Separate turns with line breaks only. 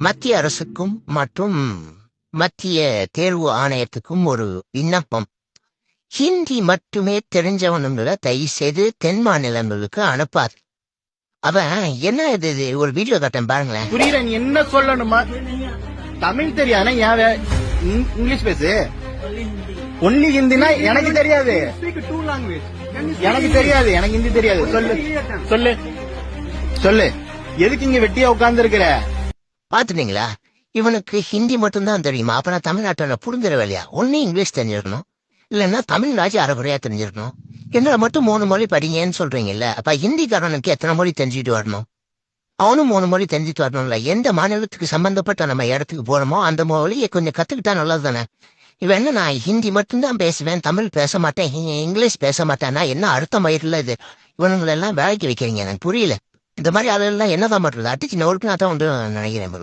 மத்திய அரசுக்கும் மற்றும் மத்திய தேர்வு ஆணையத்துக்கும் ஒரு விண்ணப்பம். ஹிந்தி மட்டுமே தெரிஞ்சவனுங்களை தயவு செய்து தென் மாநிலங்களுக்கு அனுப்பாது. அவன் என்ன இது ஒரு வீடியோ காட்டன் பாருங்களேன்.
புரியல, நீ என்ன சொல்லணுமா? தமிழ் தெரியாது, இங்கிலீஷ் பேசு. ஒன்லி ஹிந்தினா எனக்கு தெரியாது, எனக்கு தெரியாது, எனக்கு ஹிந்தி தெரியாது. சொல்லு சொல்லு சொல்லு, எதுக்கு இங்க வெட்டியா உட்கார்ந்து இருக்கிற?
பாத்துட்டீங்களா? இவனுக்கு ஹிந்தி மட்டும்தான் தெரியுமா? அப்ப நான் தமிழ்நாட்டில் புரிஞ்சிட வேலையா? ஒன்னு இங்கிலீஷ் தெரிஞ்சிருக்கணும், இல்லைன்னா தமிழ்நாச்சு அரைக்குறையா தெரிஞ்சிருக்கணும். எங்களை மட்டும் 3 மொழி படிங்கன்னு சொல்றீங்கல்ல, அப்ப ஹிந்திக்காரனுக்கு எத்தனை மொழி தெரிஞ்சுட்டு வரணும்? அவனும் 3 மொழி தெரிஞ்சுட்டு வரணும்ல. எந்த மாநிலத்துக்கு சம்பந்தப்பட்ட நம்ம இடத்துக்கு போறோமோ அந்த மொழியை கொஞ்சம் கத்துக்கிட்டா நல்லது தானே. இவன் என்ன, நான் ஹிந்தி மட்டும்தான் பேசுவேன், தமிழ் பேச மாட்டேன், இங்கிலீஷ் பேச மாட்டேன்னா என்ன அர்த்தம்? மயிரில் இது இவனுங்களெல்லாம் வேலைக்கு வைக்கிறீங்க, எனக்கு புரியல. இந்த மாதிரி அதெல்லாம் என்னதான் பண்றது? அடிச்சு நோருக்கு தான் வந்து நினைக்கிறேன்.